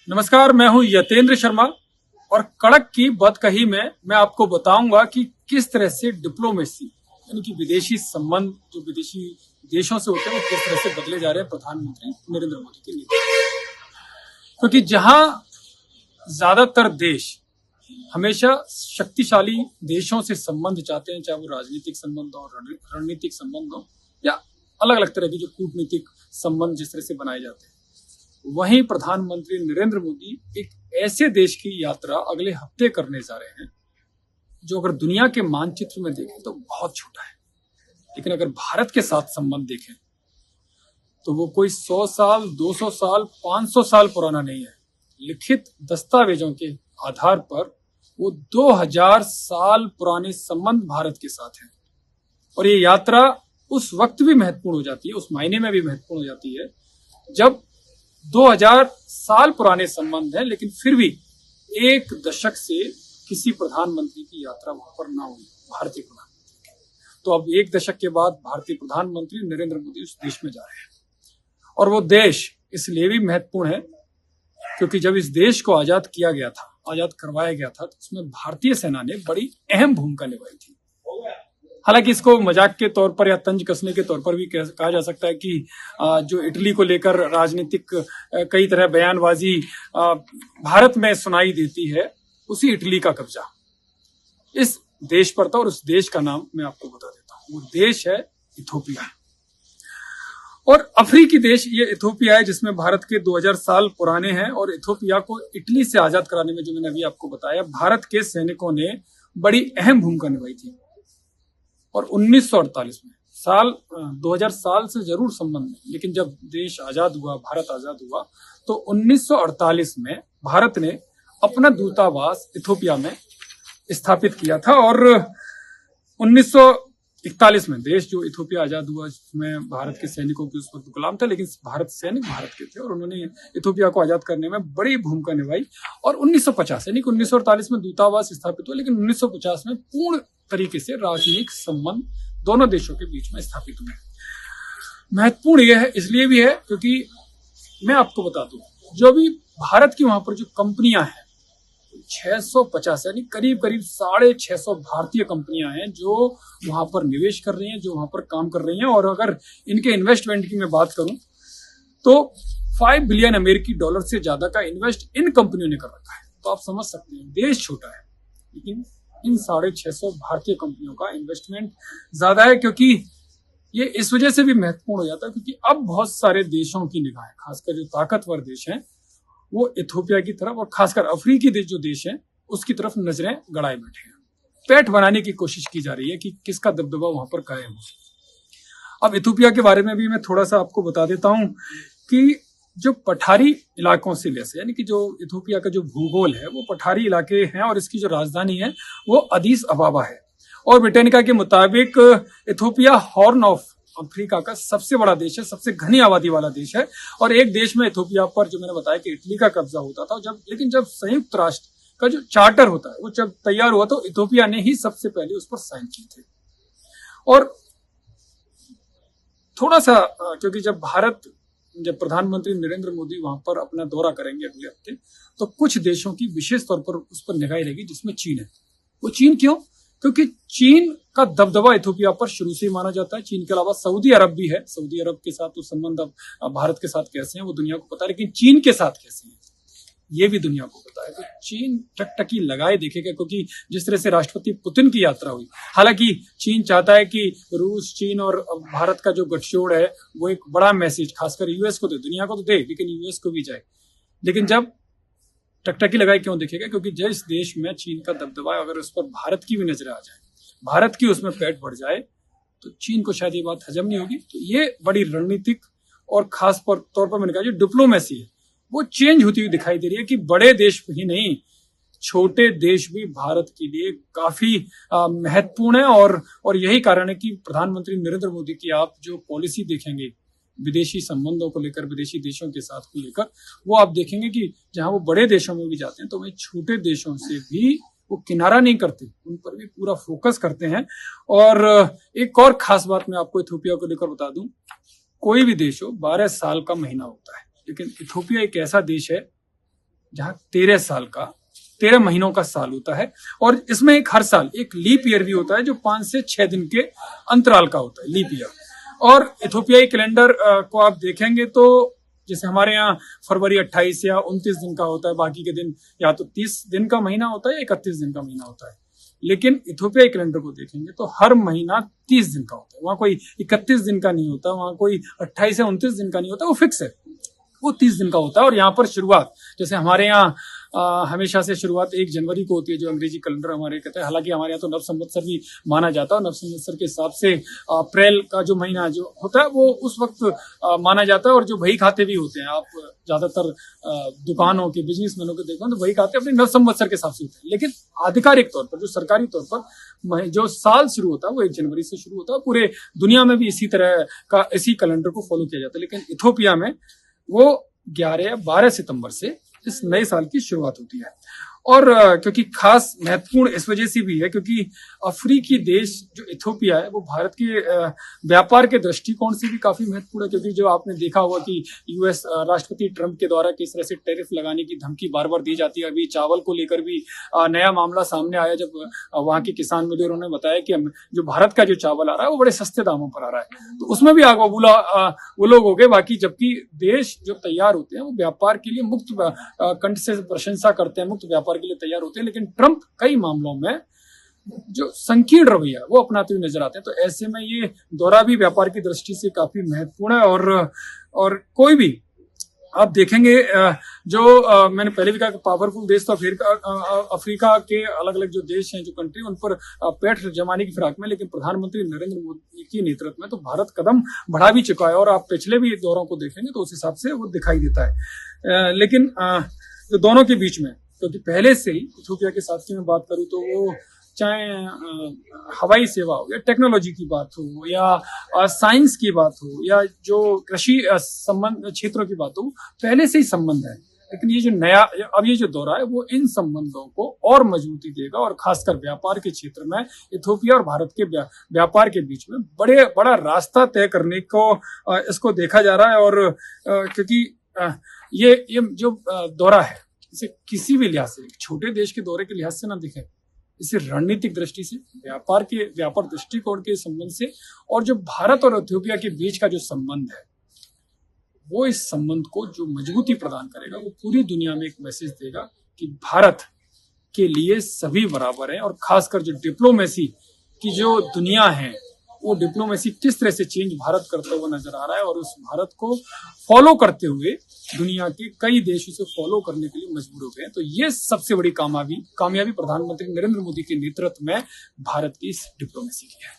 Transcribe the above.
नमस्कार, मैं हूं यतेंद्र शर्मा और कड़क की बदकही में मैं आपको बताऊंगा कि किस तरह से डिप्लोमेसी यानी कि विदेशी संबंध जो विदेशी देशों से होते हैं वो किस तरह से बदले जा रहे हैं प्रधानमंत्री नरेंद्र मोदी के नेतृत्व। क्योंकि जहां ज्यादातर देश हमेशा शक्तिशाली देशों से संबंध चाहते हैं, चाहे वो राजनीतिक संबंध हो, रणनीतिक संबंध हो या अलग अलग तरह के जो कूटनीतिक संबंध जिस तरह से बनाए जाते हैं, वहीं प्रधानमंत्री नरेंद्र मोदी एक ऐसे देश की यात्रा अगले हफ्ते करने जा रहे हैं जो अगर दुनिया के मानचित्र में देखें तो बहुत छोटा है, लेकिन अगर भारत के साथ संबंध देखें तो वो कोई 100 साल, 200 साल, 500 साल पुराना नहीं है। लिखित दस्तावेजों के आधार पर वो 2000 साल पुराने संबंध भारत के साथ हैं। और ये यात्रा उस वक्त भी महत्वपूर्ण हो जाती है, उस मायने में भी महत्वपूर्ण हो जाती है जब 2000 साल पुराने संबंध है, लेकिन फिर भी एक दशक से किसी प्रधानमंत्री की यात्रा वहां पर ना हुई, भारतीय प्रधानमंत्री। तो अब एक दशक के बाद भारतीय प्रधानमंत्री नरेंद्र मोदी उस देश में जा रहे हैं। और वो देश इसलिए भी महत्वपूर्ण है क्योंकि जब इस देश को आजाद किया गया था, आजाद करवाया गया था, तो उसमें भारतीय सेना ने बड़ी अहम भूमिका निभाई थी। हालांकि इसको मजाक के तौर पर या तंज कसने के तौर पर भी कहा जा सकता है कि जो इटली को लेकर राजनीतिक कई तरह बयानबाजी भारत में सुनाई देती है, उसी इटली का कब्जा इस देश पर था। और उस देश का नाम मैं आपको बता देता हूँ, वो देश है इथोपिया। और अफ्रीकी देश ये इथोपिया है जिसमें भारत के 2000 साल पुराने हैं। और इथोपिया को इटली से आजाद कराने में, जो मैंने अभी आपको बताया, भारत के सैनिकों ने बड़ी अहम भूमिका निभाई थी। और 1948 में, साल 2000 साल से जरूर संबंध नहीं, लेकिन जब देश आजाद हुआ, भारत आजाद हुआ, तो 1948 में भारत ने अपना दूतावास इथोपिया में स्थापित किया था। और 1941 में देश जो इथोपिया आजाद हुआ, जिसमें भारत के सैनिकों की उस वक्त गुलाम था, लेकिन भारत सैनिक भारत के थे और उन्होंने इथोपिया को आजाद करने में बड़ी भूमिका निभाई। और 1950 यानी कि 1948 में दूतावास स्थापित हुआ, लेकिन 1950 में पूर्ण तरीके से राजनीतिक संबंध दोनों देशों के बीच में स्थापित हुए। महत्वपूर्ण यह है, इसलिए भी है क्योंकि मैं आपको बता दूं, जो भी भारत की वहां पर जो कंपनियां हैं, 650 यानी करीब करीब 650 भारतीय कंपनियां हैं जो वहां पर निवेश कर रही हैं, जो वहां पर काम कर रही हैं। और अगर इनके इन्वेस्टमेंट की मैं बात करूं तो 5 बिलियन अमेरिकी डॉलर से ज्यादा का इन्वेस्ट इन कंपनियों ने कर रखा है। तो आप समझ सकते हैं, देश छोटा है लेकिन इन 650 भारतीय कंपनियों का इन्वेस्टमेंट ज्यादा है। क्योंकि ये इस वजह से भी महत्वपूर्ण हो जाता है क्योंकि अब बहुत सारे देशों की निगाहें, खासकर जो ताकतवर देश हैं, वो इथोपिया की तरफ और खासकर अफ्रीकी देश जो देश हैं उसकी तरफ नजरें गड़ाए बैठे हैं। पैठ बनाने की कोशिश की जा रही है कि किसका दबदबा वहां पर कायम हो। अब इथोपिया के बारे में भी मैं थोड़ा सा आपको बता देता हूं कि जो पठारी इलाकों से लेसे, यानी कि जो इथोपिया का जो भूगोल है वो पठारी इलाके हैं और इसकी जो राजधानी है वो अदीस अबाबा है। और ब्रिटेनिका के मुताबिक इथोपिया हॉर्न ऑफ अफ्रीका का सबसे बड़ा देश है, सबसे घनी आबादी वाला देश है। और एक देश में इथोपिया पर, जो मैंने बताया कि इटली का कब्जा होता था, लेकिन जब संयुक्त राष्ट्र का जो चार्टर होता है वो जब तैयार हुआ तो इथोपिया ने ही सबसे पहले उस पर साइन किए थे। और थोड़ा सा क्योंकि जब प्रधानमंत्री नरेंद्र मोदी वहां पर अपना दौरा करेंगे अगले हफ्ते, तो कुछ देशों की विशेष तौर पर उस पर निगाह रहेगी, जिसमें चीन है। वो चीन क्यों? क्योंकि चीन का दबदबा इथोपिया पर शुरू से ही माना जाता है। चीन के अलावा सऊदी अरब भी है। सऊदी अरब के साथ तो संबंध अब भारत के साथ कैसे हैं वो दुनिया को पता है, लेकिन चीन के साथ कैसे हैं ये भी दुनिया को पता है। तो चीन टकटकी लगाए देखेगा, क्योंकि जिस तरह से राष्ट्रपति पुतिन की यात्रा हुई, हालांकि चीन चाहता है कि रूस, चीन और भारत का जो गठजोड़ है वो एक बड़ा मैसेज खासकर यूएस को दे, दुनिया को तो दे लेकिन यूएस को भी जाए। लेकिन जब टकटकी लगाए क्यों देखेगा? क्योंकि जिस देश में चीन का दबदबा है, अगर उस पर भारत की भी नजर आ जाए, भारत की उसमें पैठ बढ़ जाए, तो चीन को शायद ये बात हजम नहीं होगी। तो ये बड़ी रणनीतिक और खास तौर पर मैंने कहा जो डिप्लोमेसी है वो चेंज होती हुई दिखाई दे रही है कि बड़े देश ही नहीं, छोटे देश भी भारत के लिए काफी महत्वपूर्ण है। और यही कारण है कि प्रधानमंत्री नरेंद्र मोदी की आप जो पॉलिसी देखेंगे विदेशी संबंधों को लेकर, विदेशी देशों के साथ को लेकर, वो आप देखेंगे कि जहां वो बड़े देशों में भी जाते हैं तो वही छोटे देशों से भी वो किनारा नहीं करते, उन पर भी पूरा फोकस करते हैं। और एक और खास बात मैं आपको इथोपिया को लेकर बता दूं, कोई भी देश हो 12 साल का महीना होता है, लेकिन इथोपिया एक ऐसा देश है जहां 13 महीनों का साल होता है, और इसमें एक हर साल एक लीप ईयर भी होता है जो 5 से 6 दिन के अंतराल का होता है, लीप ईयर। और इथोपियाई कैलेंडर को आप देखेंगे तो जैसे हमारे यहाँ फरवरी 28 या 29 दिन का होता है, बाकी के दिन या तो 30 दिन का महीना होता है या 31 दिन का महीना होता है, लेकिन इथोपियाई कैलेंडर को देखेंगे तो हर महीना 30 दिन का होता है। वहां कोई 31 दिन का नहीं होता, वहां कोई 28 या 29 दिन का नहीं होता, वो फिक्स है, वो 30 दिन का होता है। और यहाँ पर शुरुआत जैसे हमारे यहाँ हमेशा से शुरुआत 1 जनवरी को होती है, जो अंग्रेजी कैलेंडर हमारे कहते हैं। हालांकि हमारे यहाँ तो नव संवत्सर भी माना जाता है, और नव संवत्सर के हिसाब से अप्रैल का जो महीना जो होता है वो उस वक्त माना जाता है। और जो बही खाते भी होते हैं, आप ज्यादातर दुकानों के बिजनेसमैनों के देखो तो बही खाते अपने नव संवत्सर के हिसाब से होते हैं, लेकिन आधिकारिक तौर पर जो सरकारी तौर पर जो साल शुरू होता है वो 1 जनवरी से शुरू होता है। पूरे दुनिया में भी इसी तरह का इसी कैलेंडर को फॉलो किया जाता है, लेकिन इथोपिया में वो 11 या 12 सितंबर से इस नए साल की शुरुआत होती है। और क्योंकि खास महत्वपूर्ण इस वजह से भी है क्योंकि अफ्रीकी देश जो इथोपिया है वो भारत के व्यापार के दृष्टिकोण से भी काफी महत्वपूर्ण है, क्योंकि जो आपने देखा होगा कि यूएस राष्ट्रपति ट्रंप के द्वारा किस तरह से टैरिफ लगाने की धमकी बार बार दी जाती है। अभी चावल को लेकर भी नया मामला सामने आया, जब वहां के किसान मिले, उन्होंने बताया कि जो भारत का जो चावल आ रहा है वो बड़े सस्ते दामों पर आ रहा है, तो उसमें भी आगे बोला वो लोग हो गए। बाकी जबकि देश जो तैयार होते हैं वो व्यापार के लिए मुक्त कंठ से प्रशंसा करते हैं, मुक्त व्यापार के लिए तैयार होते हैं, लेकिन ट्रंप कई मामलों में जो संकीर्ण रवैया वो अपनाते हुए नजर आते हैं। तो ऐसे में ये दौरा भी व्यापार की दृष्टि से काफी महत्वपूर्ण है। और कोई भी आप देखेंगे जो मैंने पहले भी कहा कि पावरफुल देश तो अफ्रीका के अलग अलग जो देश हैं, जो कंट्री, उन पर पैठ जमाने की फिराक में, लेकिन प्रधानमंत्री नरेंद्र मोदी के नेतृत्व में तो भारत कदम बढ़ा भी चुका है। और आप पिछले भी दौरों को देखेंगे तो उस हिसाब से वो दिखाई देता है। लेकिन जो दोनों के बीच में, क्योंकि पहले से ही इथोपिया के साथ की मैं बात करूं तो वो चाहे हवाई सेवा हो या टेक्नोलॉजी की बात हो या साइंस की बात हो या जो कृषि संबंध क्षेत्रों की बात हो, पहले से ही संबंध है। लेकिन ये जो नया अब ये जो दौरा है वो इन संबंधों को और मजबूती देगा, और खासकर व्यापार के क्षेत्र में इथोपिया और भारत के व्यापार के बीच में बड़ा रास्ता तय करने को इसको देखा जा रहा है। और क्योंकि ये जो दौरा है इसे किसी भी लिहाज से, छोटे देश के दौरे के लिहाज से ना देखें, इसे रणनीतिक दृष्टि से, व्यापार दृष्टिकोण के संबंध से, और जो भारत और इथोपिया के बीच का जो संबंध है वो इस संबंध को जो मजबूती प्रदान करेगा, वो पूरी दुनिया में एक मैसेज देगा कि भारत के लिए सभी बराबर हैं। और खासकर जो डिप्लोमेसी की जो दुनिया है वो डिप्लोमेसी किस तरह से चेंज भारत करता हुआ नजर आ रहा है, और उस भारत को फॉलो करते हुए दुनिया के कई देश उसे फॉलो करने के लिए मजबूर हो गए हैं। तो ये सबसे बड़ी कामयाबी प्रधानमंत्री नरेंद्र मोदी के नेतृत्व में भारत की इस डिप्लोमेसी की है।